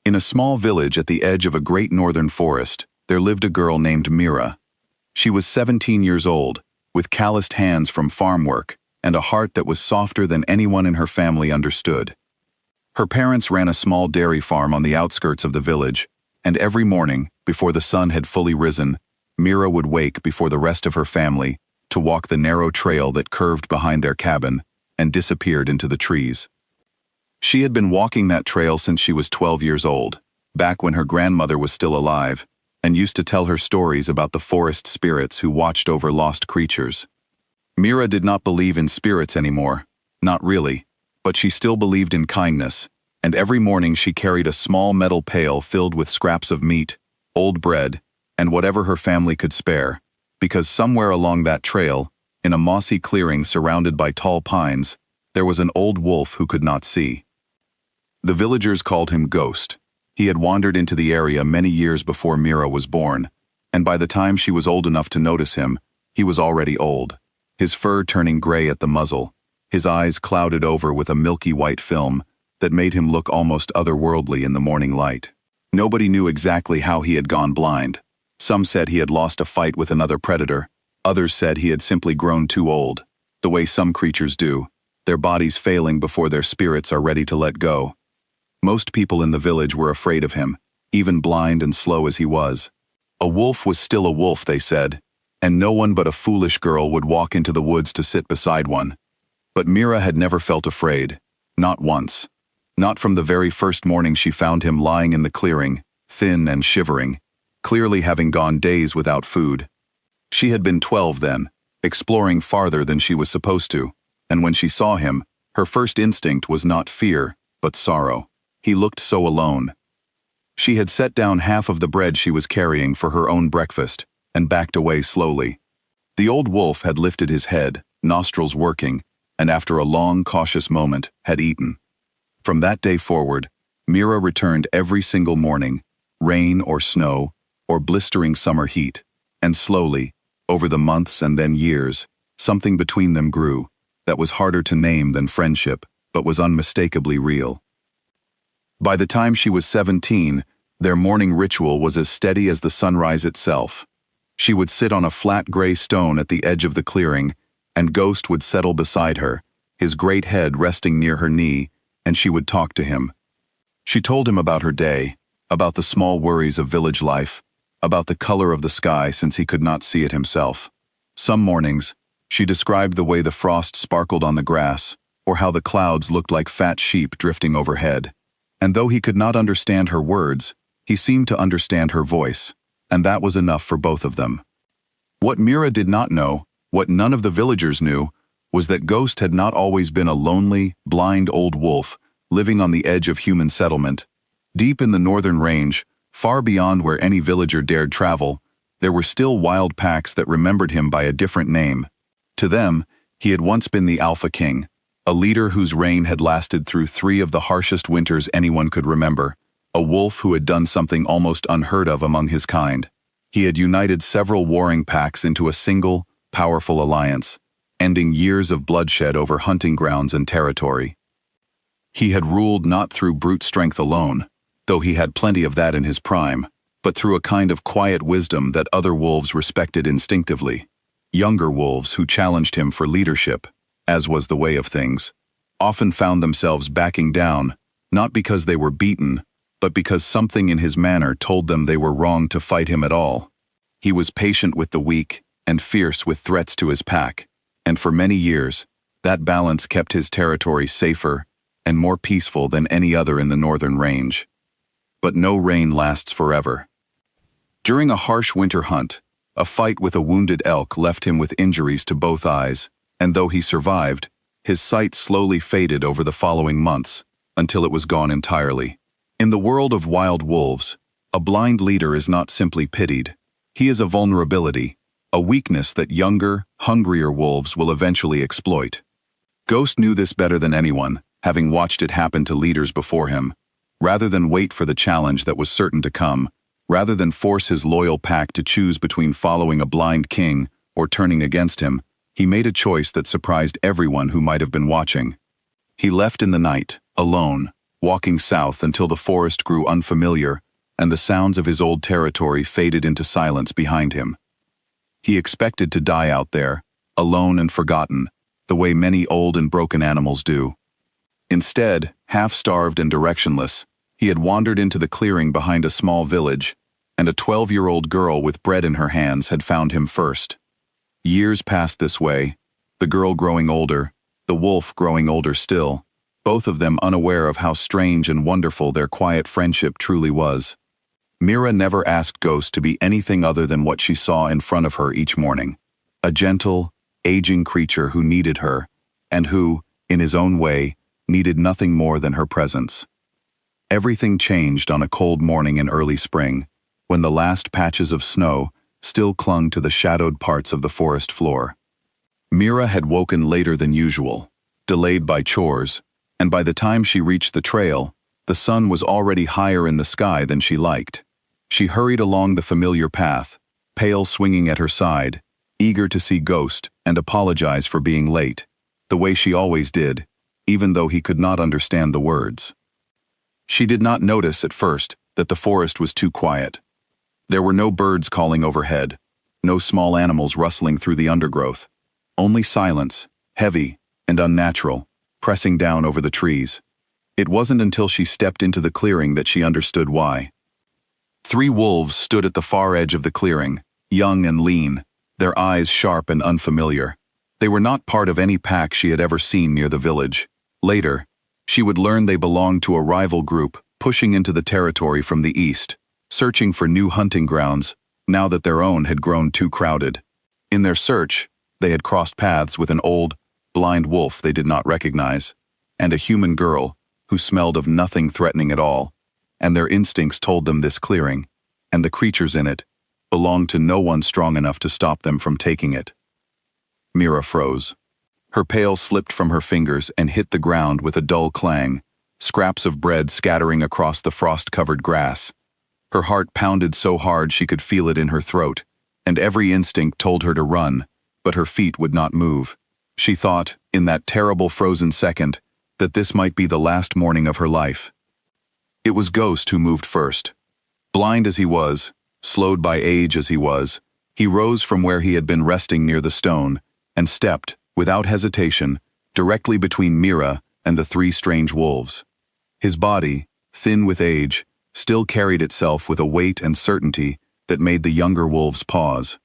In a small village at the edge of a great northern forest, there lived a girl named Mira. She was 17 years old, with calloused hands from farm work, and a heart that was softer than anyone in her family understood. Her parents ran a small dairy farm on the outskirts of the village, and every morning, before the sun had fully risen, Mira would wake before the rest of her family to walk the narrow trail that curved behind their cabin and disappeared into the trees. She had been walking that trail since she was 12 years old, back when her grandmother was still alive, and used to tell her stories about the forest spirits who watched over lost creatures. Mira did not believe in spirits anymore, not really, but she still believed in kindness, and every morning she carried a small metal pail filled with scraps of meat, old bread, and whatever her family could spare, because somewhere along that trail, in a mossy clearing surrounded by tall pines, there was an old wolf who could not see. The villagers called him Ghost. He had wandered into the area many years before Mira was born, and by the time she was old enough to notice him, he was already old, his fur turning gray at the muzzle, his eyes clouded over with a milky white film that made him look almost otherworldly in the morning light. Nobody knew exactly how he had gone blind. Some said he had lost a fight with another predator. Others said he had simply grown too old, the way some creatures do, their bodies failing before their spirits are ready to let go. Most people in the village were afraid of him, even blind and slow as he was. A wolf was still a wolf, they said, and no one but a foolish girl would walk into the woods to sit beside one. But Mira had never felt afraid, not once. Not from the very first morning she found him lying in the clearing, thin and shivering, clearly having gone days without food. She had been 12 then, exploring farther than she was supposed to, and when she saw him, her first instinct was not fear, but sorrow. He looked so alone. She had set down half of the bread she was carrying for her own breakfast, and backed away slowly. The old wolf had lifted his head, nostrils working, and after a long, cautious moment, had eaten. From that day forward, Mira returned every single morning, rain or snow, or blistering summer heat, and slowly, over the months and then years, something between them grew, that was harder to name than friendship, but was unmistakably real. By the time she was 17, their morning ritual was as steady as the sunrise itself. She would sit on a flat gray stone at the edge of the clearing, and Ghost would settle beside her, his great head resting near her knee, and she would talk to him. She told him about her day, about the small worries of village life, about the color of the sky since he could not see it himself. Some mornings, she described the way the frost sparkled on the grass, or how the clouds looked like fat sheep drifting overhead. And though he could not understand her words, he seemed to understand her voice, and that was enough for both of them. What Mira did not know, what none of the villagers knew, was that Ghost had not always been a lonely, blind old wolf living on the edge of human settlement. Deep in the northern range, far beyond where any villager dared travel, there were still wild packs that remembered him by a different name. To them, he had once been the Alpha King, a leader whose reign had lasted through 3 of the harshest winters anyone could remember, a wolf who had done something almost unheard of among his kind. He had united several warring packs into a single, powerful alliance, ending years of bloodshed over hunting grounds and territory. He had ruled not through brute strength alone, though he had plenty of that in his prime, but through a kind of quiet wisdom that other wolves respected instinctively. Younger wolves who challenged him for leadership, as was the way of things, often found themselves backing down, not because they were beaten, but because something in his manner told them they were wrong to fight him at all. He was patient with the weak and fierce with threats to his pack, and for many years, that balance kept his territory safer and more peaceful than any other in the northern range. But no reign lasts forever. During a harsh winter hunt, a fight with a wounded elk left him with injuries to both eyes, and though he survived, his sight slowly faded over the following months, until it was gone entirely. In the world of wild wolves, a blind leader is not simply pitied. He is a vulnerability, a weakness that younger, hungrier wolves will eventually exploit. Ghost knew this better than anyone, having watched it happen to leaders before him. Rather than wait for the challenge that was certain to come, rather than force his loyal pack to choose between following a blind king or turning against him, he made a choice that surprised everyone who might have been watching. He left in the night, alone, walking south until the forest grew unfamiliar and the sounds of his old territory faded into silence behind him. He expected to die out there, alone and forgotten, the way many old and broken animals do. Instead, half-starved and directionless, he had wandered into the clearing behind a small village, and a 12-year-old girl with bread in her hands had found him first. Years passed this way, the girl growing older, the wolf growing older still, both of them unaware of how strange and wonderful their quiet friendship truly was. Mira never asked Ghost to be anything other than what she saw in front of her each morning. A gentle, aging creature who needed her, and who, in his own way, needed nothing more than her presence. Everything changed on a cold morning in early spring, when the last patches of snow still clung to the shadowed parts of the forest floor. Mira had woken later than usual, delayed by chores, and by the time she reached the trail, the sun was already higher in the sky than she liked. She hurried along the familiar path, pail swinging at her side, eager to see Ghost and apologize for being late, the way she always did, even though he could not understand the words. She did not notice at first that the forest was too quiet. There were no birds calling overhead, no small animals rustling through the undergrowth, only silence, heavy and unnatural, pressing down over the trees. It wasn't until she stepped into the clearing that she understood why. 3 wolves stood at the far edge of the clearing, young and lean, their eyes sharp and unfamiliar. They were not part of any pack she had ever seen near the village. Later, she would learn they belonged to a rival group pushing into the territory from the east, searching for new hunting grounds now that their own had grown too crowded. In their search, they had crossed paths with an old, blind wolf they did not recognize, and a human girl who smelled of nothing threatening at all, and their instincts told them this clearing, and the creatures in it, belonged to no one strong enough to stop them from taking it. Mira froze. Her pail slipped from her fingers and hit the ground with a dull clang, scraps of bread scattering across the frost-covered grass. Her heart pounded so hard she could feel it in her throat, and every instinct told her to run, but her feet would not move. She thought, in that terrible frozen second, that this might be the last morning of her life. It was Ghost who moved first. Blind as he was, slowed by age as he was, he rose from where he had been resting near the stone and stepped, without hesitation, directly between Mira and the 3 strange wolves. His body, thin with age, still carried itself with a weight and certainty that made the younger wolves pause.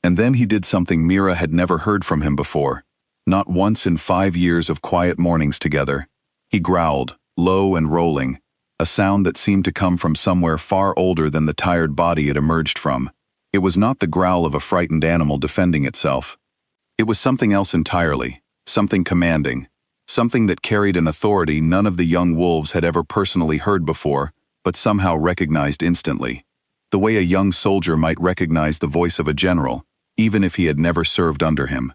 And then he did something Mira had never heard from him before, not once in 5 years of quiet mornings together. He growled, low and rolling, a sound that seemed to come from somewhere far older than the tired body it emerged from. It was not the growl of a frightened animal defending itself. It was something else entirely, something commanding, something that carried an authority none of the young wolves had ever personally heard before, but somehow recognized instantly, the way a young soldier might recognize the voice of a general, even if he had never served under him.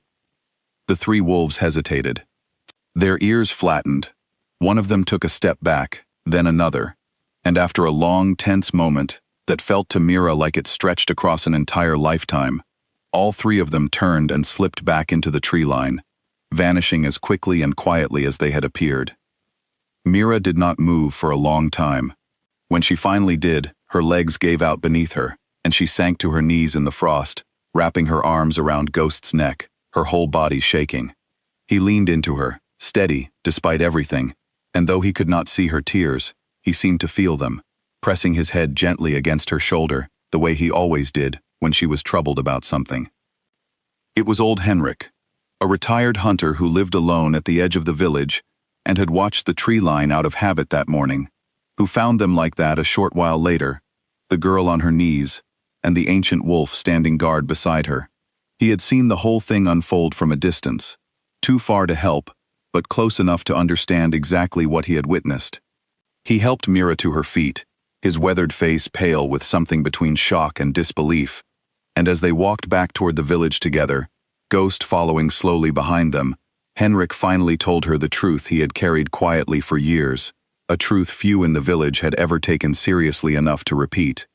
The 3 wolves hesitated. Their ears flattened. One of them took a step back, then another, and after a long, tense moment that felt to Mira like it stretched across an entire lifetime, all 3 of them turned and slipped back into the tree line, vanishing as quickly and quietly as they had appeared. Mira did not move for a long time. When she finally did, her legs gave out beneath her, and she sank to her knees in the frost, wrapping her arms around Ghost's neck, her whole body shaking. He leaned into her, steady, despite everything, and though he could not see her tears, he seemed to feel them, pressing his head gently against her shoulder, the way he always did when she was troubled about something. It was old Henrik, a retired hunter who lived alone at the edge of the village and had watched the tree line out of habit that morning, who found them like that a short while later, the girl on her knees, and the ancient wolf standing guard beside her. He had seen the whole thing unfold from a distance, too far to help, but close enough to understand exactly what he had witnessed. He helped Mira to her feet, his weathered face pale with something between shock and disbelief, and as they walked back toward the village together, Ghost following slowly behind them, Henrik finally told her the truth he had carried quietly for years, a truth few in the village had ever taken seriously enough to repeat.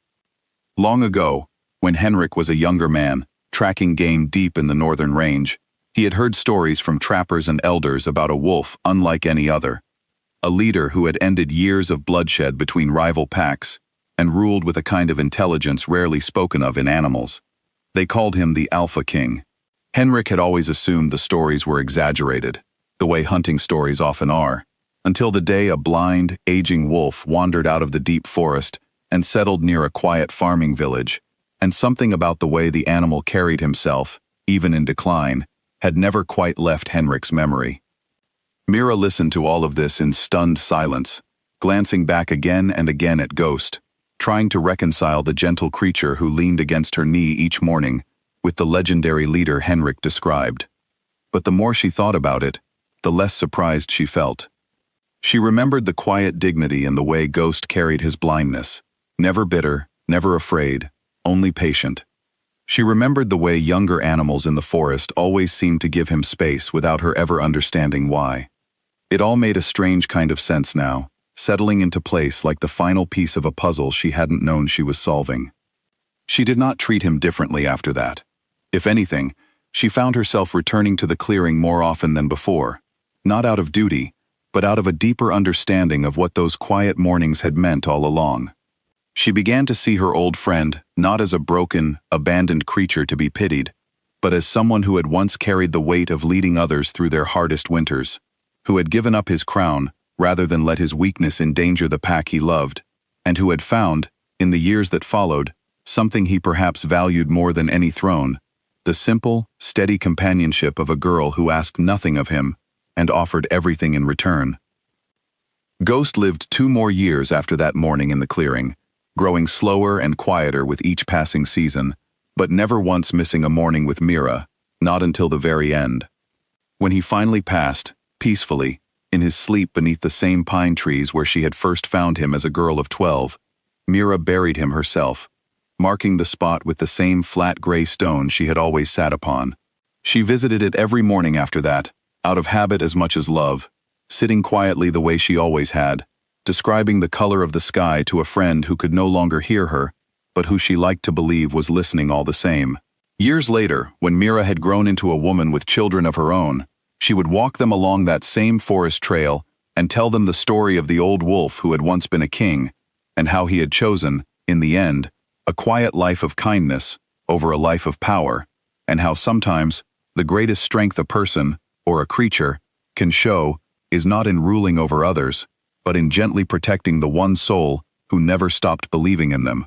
Long ago, when Henrik was a younger man, tracking game deep in the northern range, he had heard stories from trappers and elders about a wolf unlike any other. a leader who had ended years of bloodshed between rival packs and ruled with a kind of intelligence rarely spoken of in animals. They called him the Alpha King. Henrik had always assumed the stories were exaggerated, the way hunting stories often are, until the day a blind, aging wolf wandered out of the deep forest and settled near a quiet farming village, and something about the way the animal carried himself, even in decline, had never quite left Henrik's memory. Mira listened to all of this in stunned silence, glancing back again and again at Ghost, trying to reconcile the gentle creature who leaned against her knee each morning with the legendary leader Henrik described. But the more she thought about it, the less surprised she felt. She remembered the quiet dignity in the way Ghost carried his blindness, never bitter, never afraid, only patient. She remembered the way younger animals in the forest always seemed to give him space without her ever understanding why. It all made a strange kind of sense now, settling into place like the final piece of a puzzle she hadn't known she was solving. She did not treat him differently after that. If anything, she found herself returning to the clearing more often than before, not out of duty, but out of a deeper understanding of what those quiet mornings had meant all along. She began to see her old friend not as a broken, abandoned creature to be pitied, but as someone who had once carried the weight of leading others through their hardest winters, who had given up his crown rather than let his weakness endanger the pack he loved, and who had found, in the years that followed, something he perhaps valued more than any throne, the simple, steady companionship of a girl who asked nothing of him and offered everything in return. Ghost lived 2 more years after that morning in the clearing, growing slower and quieter with each passing season, but never once missing a morning with Mira, not until the very end. When he finally passed, peacefully, in his sleep beneath the same pine trees where she had first found him as a girl of 12, Mira buried him herself, marking the spot with the same flat gray stone she had always sat upon. She visited it every morning after that, out of habit as much as love, sitting quietly the way she always had, describing the color of the sky to a friend who could no longer hear her, but who she liked to believe was listening all the same. Years later, when Mira had grown into a woman with children of her own, she would walk them along that same forest trail and tell them the story of the old wolf who had once been a king, and how he had chosen, in the end, a quiet life of kindness over a life of power, and how sometimes the greatest strength a person, or a creature, can show is not in ruling over others, but in gently protecting the one soul who never stopped believing in them.